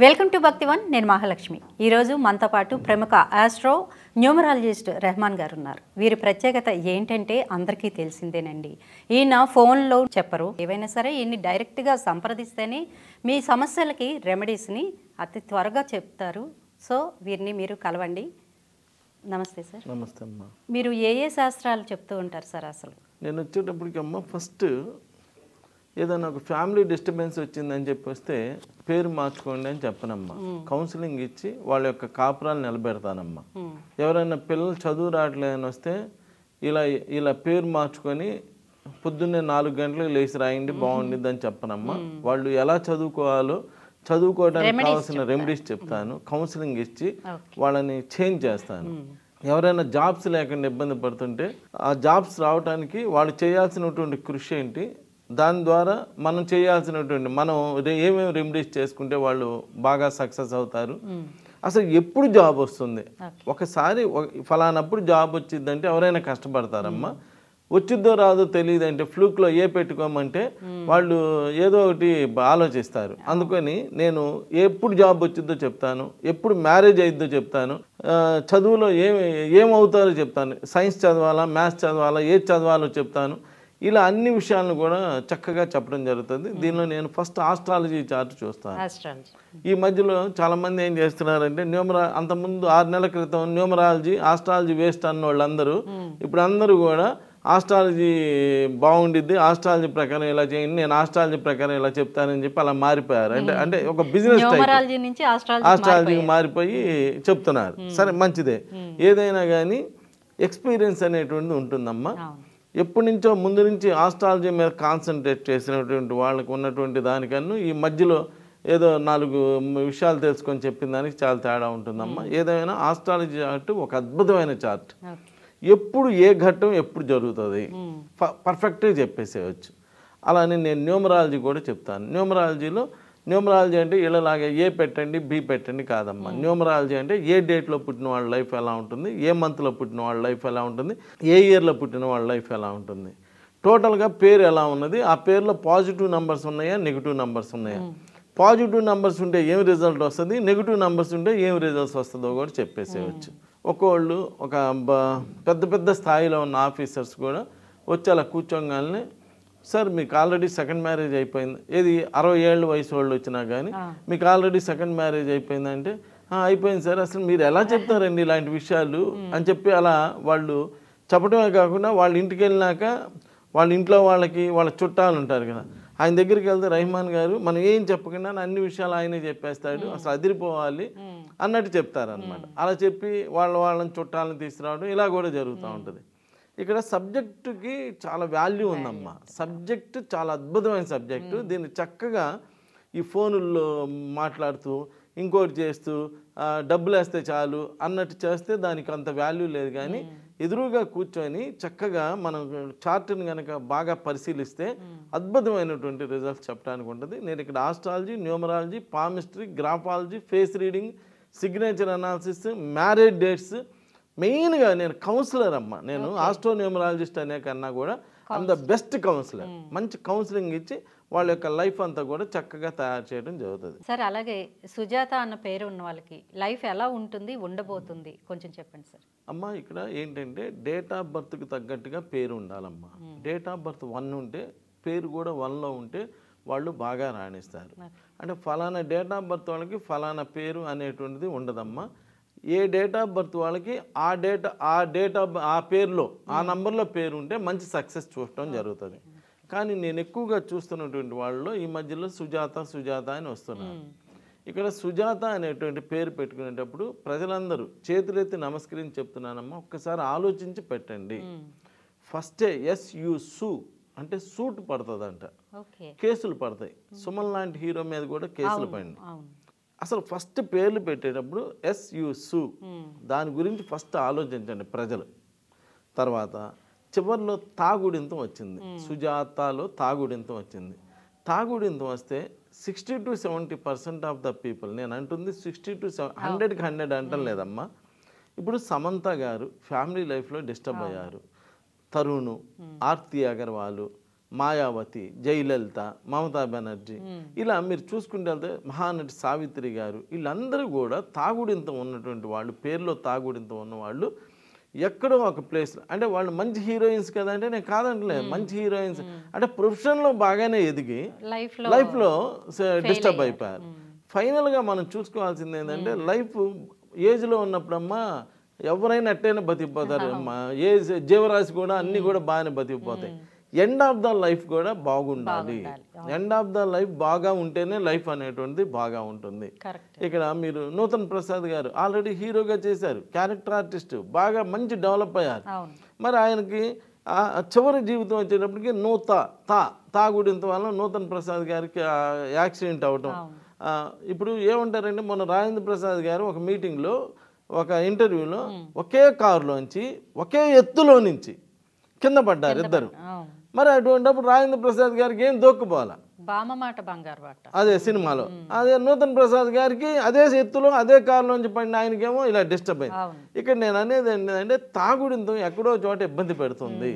Welcome to Bhaktivan. నేను మహాలక్ష్మి. ఈరోజు మనతో పాటు ప్రముఖ ఆస్ట్రో న్యూమరాలజిస్ట్ రెహమాన్ గారు ఉన్నారు. వీరి ప్రత్యేకత ఏంటంటే అందరికీ తెలిసిందేనండి. ఈయన ఫోన్లో చెప్పరు, ఏవైనా సరే ఈయన్ని డైరెక్ట్గా సంప్రదిస్తేనే మీ సమస్యలకి రెమెడీస్ని అతి త్వరగా చెప్తారు. సో వీరిని మీరు కలవండి. నమస్తే సార్. నమస్తే అమ్మా. మీరు ఏ శాస్త్రాలు చెప్తూ ఉంటారు సార్? అసలు నేను వచ్చేటప్పటికి అమ్మ ఫస్ట్ ఏదైనా ఒక ఫ్యామిలీ డిస్టర్బెన్స్ వచ్చిందని చెప్పి వస్తే పేరు మార్చుకోండి అని చెప్పనమ్మా. కౌన్సిలింగ్ ఇచ్చి వాళ్ళ యొక్క కాపురాలు నిలబెడతానమ్మా. ఎవరైనా పిల్లలు చదువు రావట్లేదని వస్తే ఇలా పేరు మార్చుకొని పొద్దున్నే 4 గంటలకు లేచి రాయండి బాగుండిద్ది అని చెప్పనమ్మా. వాళ్ళు ఎలా చదువుకోవాలో చదువుకోవడానికి కావాల్సిన రెమెడీస్ చెప్తాను. కౌన్సిలింగ్ ఇచ్చి వాళ్ళని చేంజ్ చేస్తాను. ఎవరైనా జాబ్స్ లేకుండా ఇబ్బంది పడుతుంటే ఆ జాబ్స్ రావడానికి వాళ్ళు చేయాల్సినటువంటి కృషి ఏంటి, దాని ద్వారా మనం చేయాల్సినటువంటి మనం ఏమేమి రెమెడీస్ చేసుకుంటే వాళ్ళు బాగా సక్సెస్ అవుతారు. అసలు ఎప్పుడు జాబ్ వస్తుంది, ఒకసారి ఫలానప్పుడు జాబ్ వచ్చిందంటే ఎవరైనా కష్టపడతారమ్మా. వచ్చిద్దో రాదో తెలియదు అంటే ఫ్లూక్లో పెట్టుకోమంటే వాళ్ళు ఏదో ఒకటి ఆలోచిస్తారు. అందుకని నేను ఎప్పుడు జాబ్ వచ్చిద్దో చెప్తాను, ఎప్పుడు మ్యారేజ్ అయిద్దో చెప్తాను, చదువులో ఏమవుతారో చెప్తాను, సైన్స్ చదవాలా మ్యాథ్స్ చదవాలా ఏది చదవాలో చెప్తాను. ఇలా అన్ని విషయాలను కూడా చక్కగా చెప్పడం జరుగుతుంది. దీనిలో నేను ఫస్ట్ ఆస్ట్రాలజీ చార్ట్ చూస్తాను. ఈ మధ్యలో చాలామంది ఏం చేస్తున్నారంటే అంతకుముందు 6 నెలల క్రితం న్యూమరాలజీ ఆస్ట్రాలజీ వేస్ట్ అన్న వాళ్ళందరూ ఇప్పుడు అందరూ కూడా ఆస్ట్రాలజీ బాగుండిద్ది, ఆస్ట్రాలజీ ప్రకారం ఇలా చేయండి, నేను ఆస్ట్రాలజీ ప్రకారం ఇలా చెప్తానని చెప్పి అలా మారిపోయారు. అంటే ఒక బిజినెస్ ఆస్ట్రాలజీకి మారిపోయి చెప్తున్నారు. సరే మంచిదే, ఏదైనా కానీ ఎక్స్పీరియన్స్ అనేటువంటిది ఉంటుందమ్మా. ఎప్పటి నుంచో ముందు నుంచి ఆస్ట్రాలజీ మీద కాన్సన్ట్రేట్ చేసినటువంటి వాళ్ళకు ఉన్నటువంటి దానికన్నా ఈ మధ్యలో ఏదో 4 విషయాలు తెలుసుకొని చెప్పిన దానికి చాలా తేడా ఉంటుందమ్మా. ఏదైనా ఆస్ట్రాలజీ చార్ట్ ఒక అద్భుతమైన చార్ట్. ఎప్పుడు ఏ ఘట్టం ఎప్పుడు జరుగుతుంది పర్ఫెక్ట్గా చెప్పేసేయచ్చు. అలానే నేను న్యూమరాలజీ కూడా చెప్తాను. న్యూమరాలజీ అంటే ఇళ్ళలాగే పెట్టండి బి పెట్టండి కాదమ్మా. న్యూమరాలజీ అంటే ఏ డేట్లో పుట్టిన వాళ్ళ లైఫ్ ఎలా ఉంటుంది, ఏ మంత్లో పుట్టిన వాళ్ళ లైఫ్ ఎలా ఉంటుంది, ఏ ఇయర్లో పుట్టిన వాళ్ళ లైఫ్ ఎలా ఉంటుంది, టోటల్గా పేరు ఎలా ఉన్నది, ఆ పేరులో పాజిటివ్ నెంబర్స్ ఉన్నాయా నెగిటివ్ నెంబర్స్ ఉన్నాయా, పాజిటివ్ నెంబర్స్ ఉంటే ఏం రిజల్ట్ వస్తుంది, నెగిటివ్ నెంబర్స్ ఉంటే ఏం రిజల్ట్స్ వస్తుందో కూడా చెప్పేసేయచ్చు. ఒక్కోళ్ళు ఒక పెద్ద స్థాయిలో ఉన్న ఆఫీసర్స్ కూడా వచ్చి అలా కూర్చోగానే, సార్ మీకు ఆల్రెడీ సెకండ్ మ్యారేజ్ అయిపోయింది, 60 ఏళ్ళ వయసు వాళ్ళు వచ్చినా కానీ మీకు ఆల్రెడీ సెకండ్ మ్యారేజ్ అయిపోయిందంటే అయిపోయింది సార్, అసలు మీరు ఎలా చెప్తారండి ఇలాంటి విషయాలు అని చెప్పి అలా వాళ్ళు చెప్పడమే కాకుండా వాళ్ళ ఇంటికి వెళ్ళినాక వాళ్ళ ఇంట్లో వాళ్ళ చుట్టాలు ఉంటారు కదా, ఆయన దగ్గరికి వెళ్తే రెహమాన్ గారు మనం ఏం చెప్పకుండా అన్ని విషయాలు ఆయనే చెప్పేస్తాడు, అసలు అదిరిపోవాలి అన్నట్టు చెప్తారనమాట. అలా చెప్పి వాళ్ళని చుట్టాలను తీసుకురావడం ఇలా కూడా జరుగుతూ ఉంటుంది. ఇక్కడ సబ్జెక్టుకి చాలా వాల్యూ ఉందమ్మా. సబ్జెక్టు చాలా అద్భుతమైన సబ్జెక్టు. దీన్ని చక్కగా ఈ ఫోనుల్లో మాట్లాడుతూ ఇంకోటి చేస్తూ డబ్బులు వేస్తే చాలు అన్నట్టు చేస్తే దానికి అంత వాల్యూ లేదు. కానీ ఎదురుగా కూర్చొని చక్కగా మనం చార్ట్ని కనుక బాగా పరిశీలిస్తే అద్భుతమైనటువంటి రిజల్ట్స్ చెప్పడానికి ఉంటుంది. నేను ఇక్కడ astrology, numerology, palmistry, graphology, face reading, signature analysis, marriage dates, మెయిన్గా నేను కౌన్సిలర్ అమ్మ. నేను ఆస్ట్రో న్యూమరాలజిస్ట్ అనే కన్నా కూడా ఐమ్ ద బెస్ట్ కౌన్సిలర్. మంచి కౌన్సిలింగ్ ఇచ్చి వాళ్ళ యొక్క లైఫ్ అంతా కూడా చక్కగా తయారు చేయడం జరుగుతుంది. సార్ అలాగే సుజాత అన్న పేరు ఉన్న వాళ్ళకి లైఫ్ ఎలా ఉంటుంది, ఉండబోతుంది కొంచెం చెప్పండి సార్. అమ్మ ఇక్కడ ఏంటంటే డేట్ ఆఫ్ బర్త్కి తగ్గట్టుగా పేరు ఉండాలమ్మా. డేట్ ఆఫ్ బర్త్ 1 ఉంటే పేరు కూడా 1లో ఉంటే వాళ్ళు బాగా రాణిస్తారు. అంటే ఫలానా డేట్ ఆఫ్ బర్త్ వాళ్ళకి ఫలానా పేరు అనేటువంటిది ఉండదమ్మా. ఏ డేట్ ఆఫ్ బర్త్ వాళ్ళకి ఆ పేరులో ఆ నంబర్లో పేరు ఉంటే మంచి సక్సెస్ చూడటం జరుగుతుంది. కానీ నేను ఎక్కువగా చూస్తున్నటువంటి వాళ్ళలో ఈ మధ్యలో సుజాత అని వస్తున్నారు. ఇక్కడ సుజాత అనేటువంటి పేరు పెట్టుకునేటప్పుడు ప్రజలందరూ చేతులెత్తి నమస్కరించి చెప్తున్నానమ్మా, ఒక్కసారి ఆలోచించి పెట్టండి. ఫస్టే SU అంటే సూట్ పడుతుందంట, కేసులు పడతాయి. సుమన్ లాంటి హీరో మీద కూడా కేసులు పడింది. అసలు ఫస్ట్ పేర్లు పెట్టేటప్పుడు SU దాని గురించి ఫస్ట్ ఆలోచించండి ప్రజలు. తర్వాత చివరిలో తాగుడింతం వచ్చింది, సుజాతలో తాగుడింతం వచ్చింది. తాగుడింతం వస్తే 60 to 70% ఆఫ్ ద పీపుల్, నేను అంటుంది 60 to 100కి 100 అంటం లేదమ్మా. ఇప్పుడు సమంత గారు ఫ్యామిలీ లైఫ్లో డిస్టర్బ్ అయ్యారు, తరుణ్, ఆర్తి అగర్వాల్, మాయావతి, జయలలిత, మమతా బెనర్జీ, ఇలా మీరు చూసుకుంటే వెళ్తే మహానటి సావిత్రి గారు, వీళ్ళందరూ కూడా తాగుడింతం ఉన్నటువంటి వాళ్ళు, పేరులో తాగుడింతం ఉన్నవాళ్ళు. ఎక్కడో ఒక ప్లేస్లో అంటే వాళ్ళు మంచి హీరోయిన్స్ కదా అంటే నేను కాదంటలేదు, మంచి హీరోయిన్స్ అంటే ప్రొఫెషన్లో బాగానే ఎదిగి లైఫ్లో డిస్టర్బ్ అయిపోయారు. ఫైనల్గా మనం చూసుకోవాల్సింది ఏంటంటే లైఫ్ ఏజ్లో ఉన్నప్పుడమ్మా ఎవరైనా ఎట్టైనా బతికిపోతారు. ఏజ్ జీవరాశి కూడా అన్నీ కూడా బాగానే బతికిపోతాయి. ఎండ్ ఆఫ్ ద లైఫ్ కూడా బాగుండాలి. ఎండ్ ఆఫ్ ద లైఫ్ బాగా ఉంటేనే లైఫ్ అనేటువంటిది బాగా ఉంటుంది. ఇక్కడ మీరు నూతన్ ప్రసాద్ గారు ఆల్రెడీ హీరోగా చేశారు, క్యారెక్టర్ ఆర్టిస్ట్, బాగా మంచి డెవలప్ అయ్యారు. మరి ఆయనకి చివరి జీవితం వచ్చేటప్పటికి తాగుడింత వల్ల నూతన్ ప్రసాద్ గారికి యాక్సిడెంట్ అవటం. ఇప్పుడు ఏమంటారంటే మొన్న రాజేంద్ర ప్రసాద్ గారు ఒక మీటింగ్లో ఒక ఇంటర్వ్యూలో ఒకే కారులోంచి ఒకే ఎత్తులో నుంచి కింద పడ్డారు ఇద్దరు. మరి అటువంటిప్పుడు రాజేంద్ర ప్రసాద్ గారికి ఏం దొక్కుపోవాలా, అదే సినిమాలో అదే నూతన్ ప్రసాద్ గారికి అదే ఎత్తులో అదే కారులోంచి పడిన ఆయనకేమో ఇలా డిస్టర్బ్ అయింది. ఇక్కడ నేను అనేది ఏంటంటే తాగుడింతం ఎక్కడో చోట ఇబ్బంది పెడుతుంది.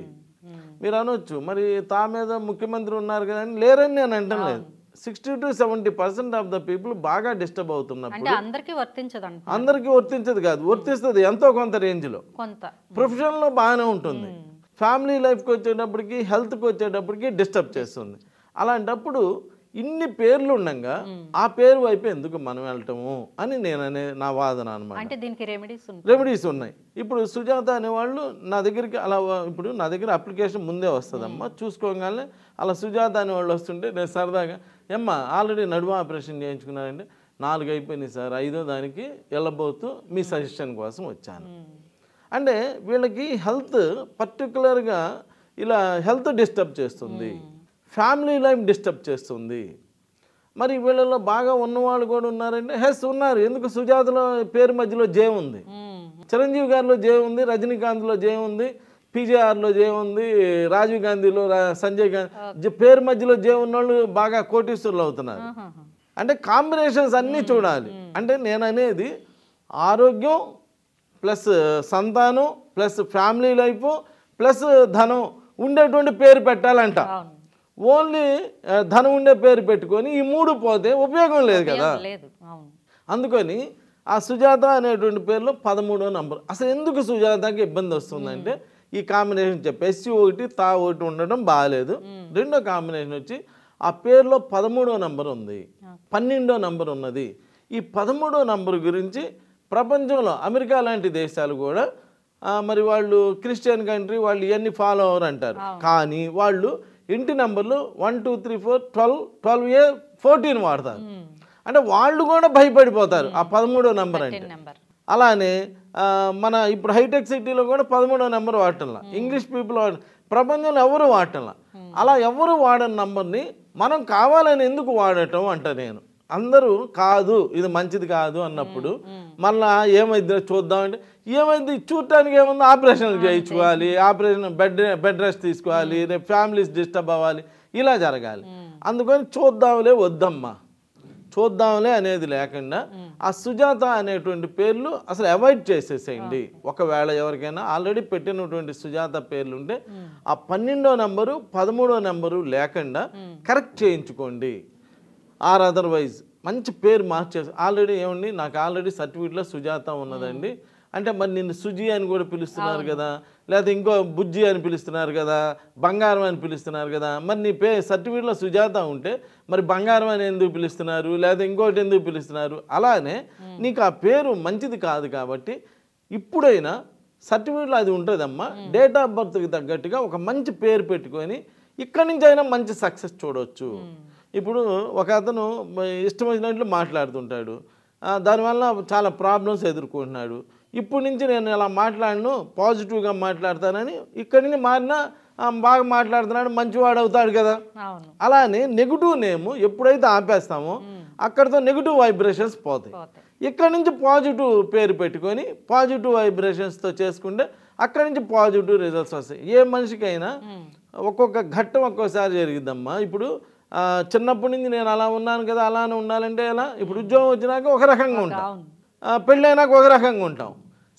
మీరు అనొచ్చు మరి తా మీద ముఖ్యమంత్రి ఉన్నారు కదండి, లేరని నేను అంటం లేదు. 60 to 70% ఆఫ్ ద పీపుల్ బాగా డిస్టర్బ్ అవుతున్నప్పుడు అందరికీ వర్తించదు కాదు, వర్తిస్తుంది ఎంతో కొంత రేంజ్లో. ప్రొఫెషన్లో బాగానే ఉంటుంది, ఫ్యామిలీ లైఫ్కి వచ్చేటప్పటికి హెల్త్కి వచ్చేటప్పటికి డిస్టర్బ్ చేస్తుంది. అలాంటప్పుడు ఇన్ని పేర్లు ఉండగా ఆ పేరు వైపు ఎందుకు మనం వెళ్ళటము అని నా వాదన అనమాట. అంటే దీనికి రెమెడీస్ ఉన్నాయి. ఇప్పుడు సుజాత అనేవాళ్ళు నా దగ్గరికి అలా, ఇప్పుడు నా దగ్గర అప్లికేషన్ ముందే వస్తుందమ్మా, చూసుకోగానే అలా సుజాత అనేవాళ్ళు వస్తుంటే నేను సరదాగా ఏమ్మా ఆల్రెడీ నడుము ఆపరేషన్ చేయించుకున్నారంటే 4 అయిపోయినాయి సార్, 5వ దానికి వెళ్ళబోతూ మీ సజెషన్ కోసం వచ్చాను. అంటే వీళ్ళకి హెల్త్ పర్టికులర్గా ఇలా హెల్త్ డిస్టర్బ్ చేస్తుంది, ఫ్యామిలీ లైఫ్ డిస్టర్బ్ చేస్తుంది. మరి వీళ్ళలో బాగా ఉన్నవాళ్ళు కూడా ఉన్నారంటే ఉన్నారు. ఎందుకు సుజాతలో పేరు మధ్యలో జే ఉంది, చిరంజీవి గారిలో జే ఉంది, రజనీకాంత్లో జే ఉంది, పీజేఆర్లో జే ఉంది, రాజీవ్ గాంధీలో సంజయ్ గాంధీ పేరు మధ్యలో జే ఉన్నవాళ్ళు బాగా కోటీశ్వరులు అవుతున్నారు. అంటే కాంబినేషన్స్ అన్నీ చూడాలి. అంటే నేను అనేది ఆరోగ్యం ప్లస్ సంతానం ప్లస్ ఫ్యామిలీ లైఫ్ ప్లస్ ధనం ఉండేటువంటి పేరు పెట్టాలంట. ఓన్లీ ధనం ఉండే పేరు పెట్టుకొని ఈ 3 పోతే ఉపయోగం లేదు కదా. అందుకని ఆ సుజాత అనేటువంటి పేరులో 13వ నంబర్. అసలు ఎందుకు సుజాతకి ఇబ్బంది వస్తుందంటే ఈ కాంబినేషన్ ఎస్సి ఒకటి తా ఒకటి ఉండడం బాగాలేదు. రెండో కాంబినేషన్ వచ్చి ఆ పేరులో 13వ నంబర్ ఉంది, 12వ నంబర్ ఉన్నది. ఈ 13వ నంబర్ గురించి ప్రపంచంలో అమెరికా లాంటి దేశాలు కూడా మరి వాళ్ళు క్రిస్టియన్ కంట్రీ, వాళ్ళు ఇవన్నీ ఫాలో అవరు అంటారు. కానీ వాళ్ళు ఇంటి నంబర్లు 1 2 3 4 12 12A 14 వాడతారు. అంటే వాళ్ళు కూడా భయపడిపోతారు ఆ 13వ నంబర్ అంటే. అలానే మన ఇప్పుడు హైటెక్ సిటీలో కూడా 13వ నంబర్ వాడటంలా, ఇంగ్లీష్ పీపుల్ ప్రపంచంలో ఎవరు వాడటంలా. అలా ఎవరు వాడని నంబర్ని మనం కావాలని ఎందుకు వాడటం అంట నేను. అందరూ కాదు ఇది మంచిది కాదు అన్నప్పుడు మళ్ళా ఏమైంది చూద్దామంటే ఏమైంది చూడటానికి ఏముంది, ఆపరేషన్లు చేయించుకోవాలి, ఆపరేషన్ బెడ్ రెస్ట్ తీసుకోవాలి, రేపు ఫ్యామిలీస్ డిస్టర్బ్ అవ్వాలి, ఇలా జరగాలి. అందుకని చూద్దాంలే వద్దమ్మా, చూద్దాంలే అనేది లేకుండా ఆ సుజాత అనేటువంటి పేర్లు అసలు అవాయిడ్ చేసేసేయండి. ఒకవేళ ఎవరికైనా ఆల్రెడీ పెట్టినటువంటి సుజాత పేర్లు ఉంటే ఆ 12వ నంబరు 13వ నంబరు లేకుండా కరెక్ట్ చేయించుకోండి. ఆర్ అదర్వైజ్ మంచి పేరు మార్చేసి ఆల్రెడీ ఏమండి నాకు ఆల్రెడీ సర్టిఫికేట్లో సుజాత ఉన్నదండి అంటే మరి నిన్ను సుజీ అని కూడా పిలుస్తున్నారు కదా, లేకపోతే ఇంకో బుజ్జి అని పిలుస్తున్నారు కదా, బంగారం అని పిలుస్తున్నారు కదా, మరి నీ సర్టిఫికేట్లో సుజాత ఉంటే మరి బంగారం అని ఎందుకు పిలుస్తున్నారు, లేదా ఇంకోటి ఎందుకు పిలుస్తున్నారు? అలానే నీకు ఆ పేరు మంచిది కాదు కాబట్టి ఇప్పుడైనా సర్టిఫికేట్లో అది ఉంటుందమ్మా, డేట్ ఆఫ్ బర్త్కి తగ్గట్టుగా ఒక మంచి పేరు పెట్టుకొని ఇక్కడి నుంచి అయినా మంచి సక్సెస్ చూడవచ్చు. ఇప్పుడు ఒక అతను ఇష్టం వచ్చినట్లు మాట్లాడుతుంటాడు, దానివల్ల చాలా ప్రాబ్లమ్స్ ఎదుర్కొంటున్నాడు. ఇప్పుడు నుంచి నేను ఇలా మాట్లాడను, పాజిటివ్గా మాట్లాడతానని ఇక్కడి నుంచి మారినా బాగా మాట్లాడుతున్నాడు, మంచివాడు అవుతాడు కదా. అలానే నెగిటివ్ నేమ్ ఎప్పుడైతే ఆపేస్తామో అక్కడితో నెగిటివ్ వైబ్రేషన్స్ పోతాయి. ఇక్కడి నుంచి పాజిటివ్ పేరు పెట్టుకొని పాజిటివ్ వైబ్రేషన్స్తో చేసుకుంటే అక్కడి నుంచి పాజిటివ్ రిజల్ట్స్ వస్తాయి. ఏ మనిషికైనా ఒక్కొక్క ఘట్టం ఒక్కోసారి జరిగిద్దమ్మా. ఇప్పుడు చిన్నప్పటి నుంచి నేను అలా ఉన్నాను కదా, అలానే ఉండాలంటే ఎలా? ఇప్పుడు ఉద్యోగం వచ్చినాక ఒక రకంగా ఉంటాం, పెళ్ళైనాక ఒక రకంగా ఉంటాం,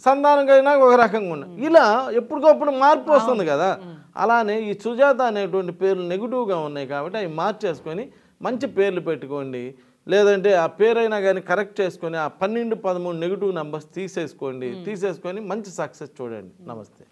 సంతానం అయినాక ఒక రకంగా ఉంటాం. ఇలా ఎప్పటికప్పుడు మార్పు వస్తుంది కదా. అలానే ఈ సుజాత అనేటువంటి పేర్లు నెగిటివ్గా ఉన్నాయి కాబట్టి అవి మార్చేసుకొని మంచి పేర్లు పెట్టుకోండి. లేదంటే ఆ పేరైనా కానీ కరెక్ట్ చేసుకొని ఆ 12, 13 నెగిటివ్ నెంబర్స్ తీసేసుకొని మంచి సక్సెస్ చూడండి. నమస్తే.